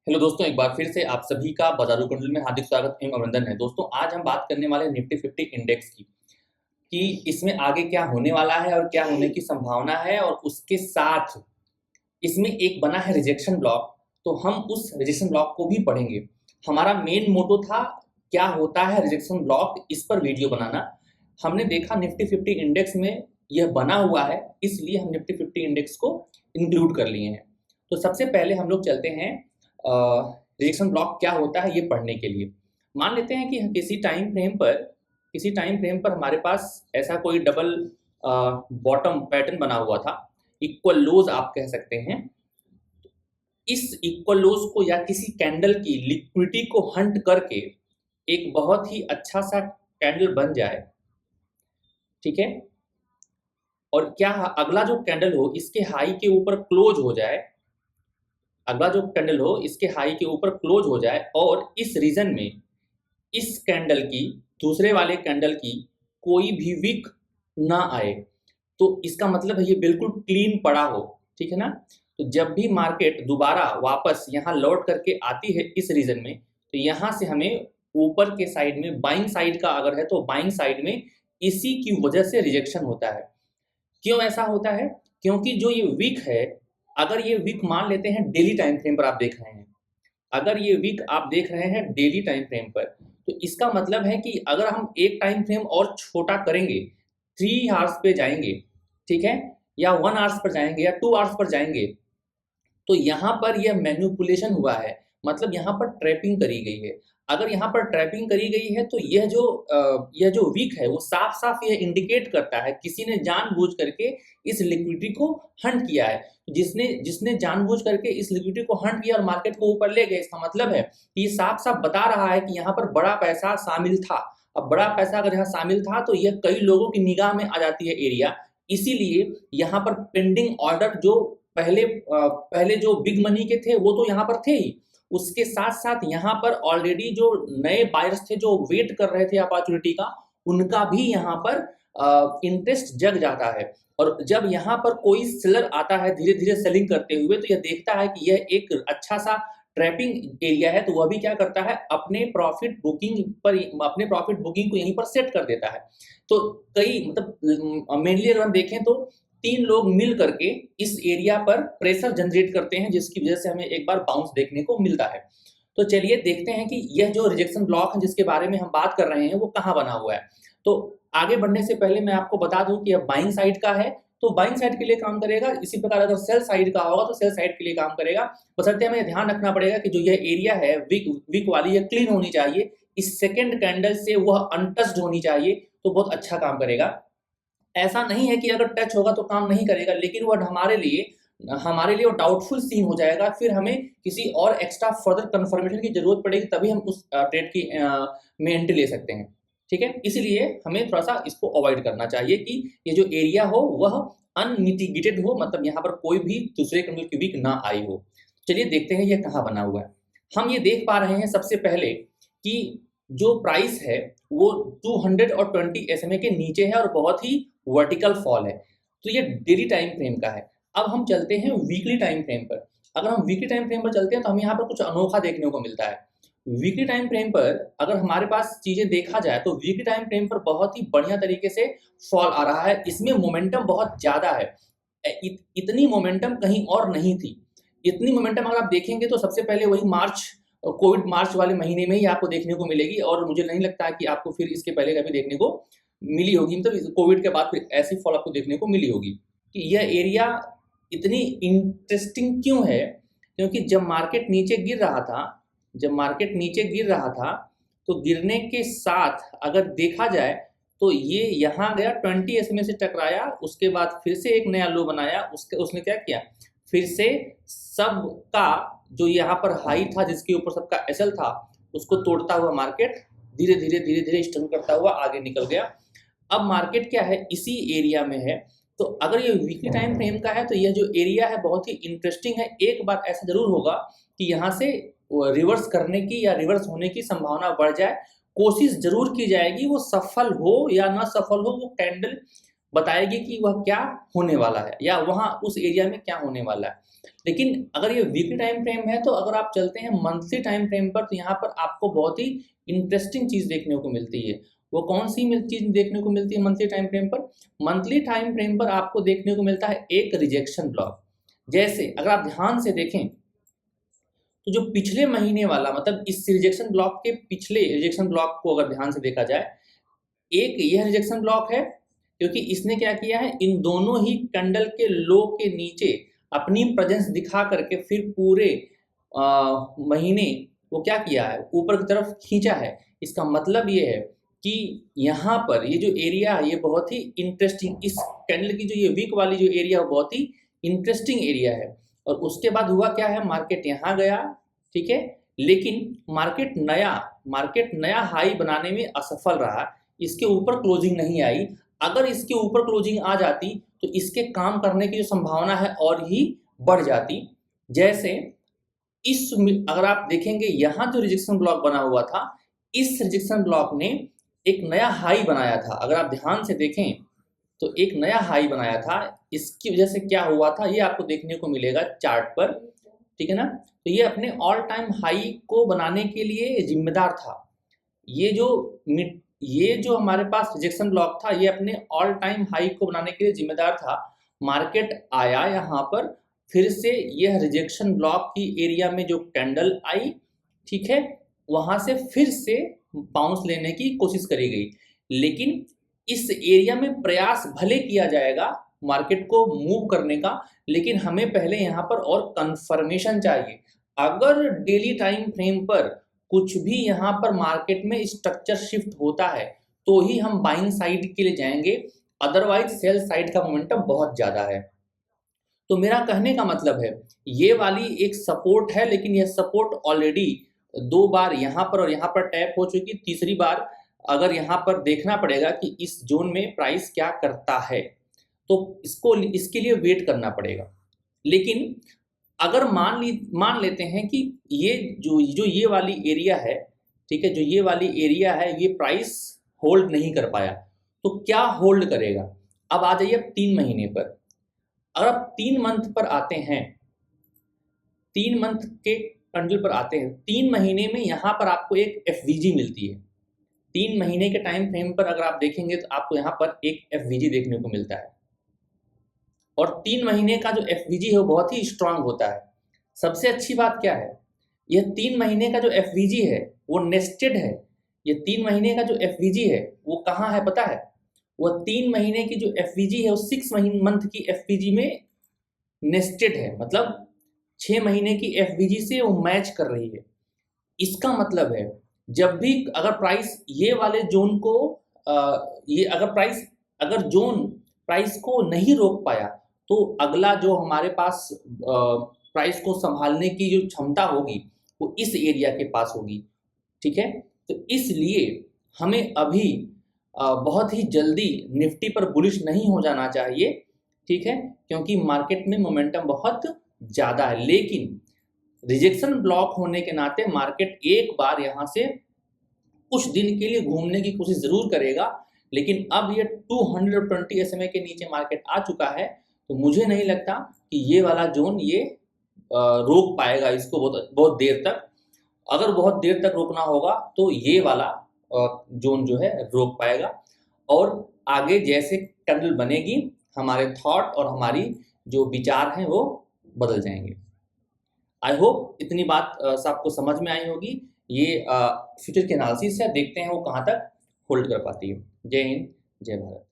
Hello दोस्तों, एक बार फिर से आप सभी का बाजारू कंट्रोल में हार्दिक स्वागत एवं अभिनंदन है। दोस्तों, आज हम बात करने वाले हैं निफ्टी 50 इंडेक्स की कि इसमें आगे क्या होने वाला है और क्या होने की संभावना है, और उसके साथ इसमें एक बना है रिजेक्शन ब्लॉक। तो हम उस रिजेक्शन ब्लॉक को भी पढ़ेंगे। हमारा मेन मोटो था क्या होता है रिजेक्शन ब्लॉक, इस पर वीडियो बनाना। हमने देखा निफ्टी 50 इंडेक्स में यह बना हुआ है, इसलिए हम निफ्टी 50 इंडेक्स को इंक्लूड कर लिए हैं। तो सबसे पहले हम लोग चलते हैं रिजेक्शन ब्लॉक क्या होता है ये पढ़ने के लिए। मान लेते हैं कि किसी टाइम फ्रेम पर हमारे पास ऐसा कोई डबल बॉटम पैटर्न बना हुआ था, इक्वल लोज आप कह सकते हैं। इस इक्वल लोज को या किसी कैंडल की लिक्विडिटी को हंट करके एक बहुत ही अच्छा सा कैंडल बन जाए, ठीक है, और क्या अगला जो कैंडल हो इसके हाई के ऊपर क्लोज हो जाए, अगला जो कैंडल हो इसके हाई के ऊपर क्लोज हो जाए, और इस रीजन में इस कैंडल की दूसरे वाले कैंडल की कोई भी विक ना आए, तो इसका मतलब है ये बिल्कुल क्लीन पड़ा हो, ठीक है ना। तो जब भी मार्केट दोबारा वापस यहाँ लौट करके आती है इस रीजन में, तो यहाँ से हमें ऊपर के साइड में बाइंग साइड का अगर है तो बाइंग साइड में इसी की वजह से रिजेक्शन होता है। क्यों ऐसा होता है? क्योंकि जो ये वीक है, अगर ये वीक मान लेते हैं डेली टाइम फ्रेम पर आप देख रहे हैं, अगर ये वीक आप देख रहे हैं डेली टाइम फ्रेम पर, तो इसका मतलब है कि अगर हम एक टाइम फ्रेम और छोटा करेंगे, 3 आवर्स पे जाएंगे, ठीक है, या 1 आवर्स पर जाएंगे या 2 आवर्स पर जाएंगे, तो यहाँ पर यह मैनिपुलेशन हुआ है, मतलब यहाँ पर ट्रैपिंग करी गई है। अगर यहाँ पर ट्रैपिंग करी गई है तो यह जो वीक है वो साफ साफ यह इंडिकेट करता है किसी ने जानबूझ करके इस लिक्विडिटी को हंट किया है। जिसने जिसने जानबूझ करके इस लिक्विडिटी को हंट किया और मार्केट को ऊपर ले गया, इसका मतलब है कि ये साफ साफ बता रहा है कि यहाँ पर बड़ा पैसा शामिल था। अब बड़ा पैसा अगर यहाँ शामिल था तो यह कई लोगों की निगाह में आ जाती है एरिया, इसीलिए यहाँ पर पेंडिंग ऑर्डर जो पहले जो बिग मनी के थे वो तो यहाँ पर थे ही, उसके साथ साथ यहाँ पर ऑलरेडी जो नए बायर्स थे जो वेट कर रहे थे अपॉर्चुनिटी का, उनका भी यहाँ पर इंटरेस्ट जग जाता है। और जब यहाँ पर कोई सेलर आता है धीरे धीरे सेलिंग करते हुए, तो यह देखता है कि यह एक अच्छा सा ट्रैपिंग एरिया है, तो वह भी क्या करता है अपने प्रॉफिट बुकिंग को यहीं पर सेट कर देता है। तो कई मतलब मेनली अगर हम देखें तो 3 लोग मिल करके इस एरिया पर प्रेशर जनरेट करते हैं, जिसकी वजह से हमें एक बार बाउंस देखने को मिलता है। तो चलिए देखते हैं कि यह जो रिजेक्शन ब्लॉक है जिसके बारे में हम बात कर रहे हैं वो कहाँ बना हुआ है। तो आगे बढ़ने से पहले मैं आपको बता दूं कि यह बाइंग साइड का है, तो बाइंग साइड के लिए काम करेगा। इसी प्रकार अगर सेल साइड का होगा तो सेल साइड के लिए काम करेगा। बशर्ते हमें ध्यान रखना पड़ेगा कि जो यह एरिया है वीक वाली, यह क्लीन होनी चाहिए, इस सेकेंड कैंडल से वह अनटच्ड होनी चाहिए, तो बहुत अच्छा काम करेगा। ऐसा नहीं है कि अगर टच होगा तो काम नहीं करेगा, लेकिन वो हमारे लिए वो डाउटफुल सीन हो जाएगा, फिर हमें किसी और एक्स्ट्रा फर्दर कंफर्मेशन की जरूरत पड़ेगी, तभी हम उस ट्रेड की में एंट्री ले सकते हैं, ठीक है। इसलिए हमें थोड़ा सा इसको अवॉइड करना चाहिए कि ये जो एरिया हो वह अनमिटिगेटेड हो, मतलब यहाँ पर कोई भी दूसरे कैंडल की वीक ना आई हो। चलिए देखते हैं ये कहाँ बना हुआ है। हम ये देख पा रहे हैं सबसे पहले कि जो प्राइस है वो 220 SMA के नीचे है और बहुत ही वर्टिकल फॉल है, तो ये डेली टाइम फ्रेम का है। अब हम चलते हैं वीकली टाइम फ्रेम पर। अगर हम वीकली टाइम फ्रेम पर चलते हैं तो हमें यहाँ पर कुछ अनोखा देखने को मिलता है। वीकली टाइम फ्रेम पर अगर हमारे पास चीजें देखा जाए तो वीकली टाइम फ्रेम पर बहुत ही बढ़िया तरीके से फॉल आ रहा है, इसमें मोमेंटम बहुत ज्यादा है। इतनी मोमेंटम कहीं और नहीं थी। इतनी मोमेंटम अगर आप देखेंगे तो सबसे पहले वही कोविड मार्च वाले महीने में ही आपको देखने को मिलेगी, और मुझे नहीं लगता है कि आपको फिर इसके पहले कभी देखने को मिली होगी, मतलब कोविड के बाद फिर ऐसी फॉल आपको देखने को मिली होगी। कि यह एरिया इतनी इंटरेस्टिंग क्यों है? क्योंकि जब मार्केट नीचे गिर रहा था तो गिरने के साथ अगर देखा जाए तो ये यहाँ गया 20 SMA से टकराया, उसके बाद फिर से एक नया लो बनाया, उसने क्या किया, फिर से सबका जो यहाँ पर हाई था जिसके ऊपर सबका एसएल था उसको तोड़ता हुआ मार्केट धीरे धीरे स्टर्न करता हुआ आगे निकल गया। अब मार्केट क्या है, इसी एरिया में है। तो अगर ये वीकली टाइम फ्रेम का है तो यह जो एरिया है बहुत ही इंटरेस्टिंग है। एक बार ऐसा जरूर होगा कि यहाँ से रिवर्स करने की या रिवर्स होने की संभावना बढ़ जाए, कोशिश जरूर की जाएगी, वो सफल हो या ना सफल हो, वो कैंडल बताएगी कि वह क्या होने वाला है या वहाँ उस एरिया में क्या होने वाला है। लेकिन अगर ये वीकली टाइम फ्रेम है तो अगर आप चलते हैं मंथली टाइम फ्रेम पर तो यहाँ पर आपको बहुत ही इंटरेस्टिंग चीज़ देखने को मिलती है। वो कौन सी चीज़ देखने को मिलती है मंथली टाइम फ्रेम पर? मंथली टाइम फ्रेम पर आपको देखने को मिलता है एक रिजेक्शन ब्लॉक। जैसे अगर आप ध्यान से देखें तो जो पिछले महीने वाला मतलब इस रिजेक्शन ब्लॉक के पिछले रिजेक्शन ब्लॉक को अगर ध्यान से देखा जाए, एक यह रिजेक्शन ब्लॉक है क्योंकि इसने क्या किया है, इन दोनों ही कैंडल के लो के नीचे अपनी प्रेजेंस दिखा करके फिर पूरे महीने वो क्या किया है, ऊपर की तरफ खींचा है। इसका मतलब ये है कि यहाँ पर ये जो एरिया है ये बहुत ही इंटरेस्टिंग, इस कैंडल की जो ये वीक वाली जो एरिया है बहुत ही इंटरेस्टिंग एरिया है। और उसके बाद हुआ क्या है, मार्केट यहाँ गया, ठीक है, लेकिन मार्केट नया हाई बनाने में असफल रहा, इसके ऊपर क्लोजिंग नहीं आई। अगर इसके ऊपर क्लोजिंग आ जाती तो इसके काम करने की जो संभावना है और ही बढ़ जाती। जैसे अगर आप देखेंगे यहाँ जो रिजेक्शन ब्लॉक बना हुआ था, इस रिजेक्शन ब्लॉक ने एक नया हाई बनाया था। अगर आप ध्यान से देखें तो एक नया हाई बनाया था, इसकी वजह से क्या हुआ था ये आपको देखने को मिलेगा चार्ट पर, ठीक है ना। तो ये अपने ऑल टाइम हाई को बनाने के लिए जिम्मेदार था। ये जो हमारे पास रिजेक्शन ब्लॉक था ये अपने ऑल टाइम हाई को बनाने के लिए जिम्मेदार था। मार्केट आया यहाँ पर, फिर से यह रिजेक्शन ब्लॉक की एरिया में जो कैंडल आई, ठीक है, वहां से फिर से बाउंस लेने की कोशिश करी गई। लेकिन इस एरिया में प्रयास भले किया जाएगा मार्केट को मूव करने का, लेकिन हमें पहले यहाँ पर और कंफर्मेशन चाहिए। अगर डेली टाइम फ्रेम पर कुछ भी यहाँ पर मार्केट में स्ट्रक्चर शिफ्ट होता है तो ही हम बाइंग साइड के लिए जाएंगे, अदरवाइज सेल साइड का मोमेंटम बहुत ज्यादा है। तो मेरा कहने का मतलब है ये वाली एक सपोर्ट है, लेकिन यह सपोर्ट ऑलरेडी 2 बार यहाँ पर और यहाँ पर टैप हो चुकी। तीसरी बार अगर यहाँ पर देखना पड़ेगा कि इस जोन में प्राइस क्या करता है, तो इसके लिए वेट करना पड़ेगा। लेकिन अगर मान लेते हैं कि ये जो ये वाली एरिया है, ठीक है, जो ये वाली एरिया है ये प्राइस होल्ड नहीं कर पाया, तो क्या होल्ड करेगा? अब आ जाइए 3 महीने पर। अगर आप 3 मंथ पर आते हैं, 3 मंथ के कैंडल पर आते हैं, 3 महीने में यहाँ पर आपको एक एफवीजी मिलती है। 3 महीने के टाइम फ्रेम पर अगर आप देखेंगे तो आपको यहाँ पर एक एफवीजी देखने को मिलता है। और 3 महीने का जो एफवीजी है वो बहुत ही स्ट्रांग होता है। सबसे अच्छी बात क्या है, यह 3 महीने का जो एफवीजी है वो नेस्टेड है। ये 3 महीने का जो एफवीजी है वो कहाँ है पता है? वो 3 महीने की जो एफवीजी है वो 6 मंथ की एफवीजी में नेस्टेड है, मतलब 6 महीने की एफवीजी से वो मैच कर रही है। इसका मतलब है जब भी अगर प्राइस ये वाले जोन को अगर जोन प्राइस को नहीं रोक पाया तो अगला जो हमारे पास प्राइस को संभालने की जो क्षमता होगी वो इस एरिया के पास होगी, ठीक है। तो इसलिए हमें अभी बहुत ही जल्दी निफ्टी पर बुलिश नहीं हो जाना चाहिए, ठीक है, क्योंकि मार्केट में मोमेंटम बहुत ज़्यादा है। लेकिन रिजेक्शन ब्लॉक होने के नाते मार्केट एक बार यहाँ से कुछ दिन के लिए घूमने की कोशिश जरूर करेगा, लेकिन अब ये 220 SMA के नीचे मार्केट आ चुका है, तो मुझे नहीं लगता कि ये वाला जोन ये रोक पाएगा इसको बहुत देर तक। अगर बहुत देर तक रोकना होगा तो ये वाला जोन जो है रोक पाएगा, और आगे जैसे कैंडल बनेगी हमारे थॉट और हमारी जो विचार हैं वो बदल जाएंगे। आई होप इतनी बात सबको समझ में आई होगी। ये फ्यूचर के एनालिसिस है, देखते हैं वो कहाँ तक होल्ड कर पाती है। जय हिंद, जय भारत।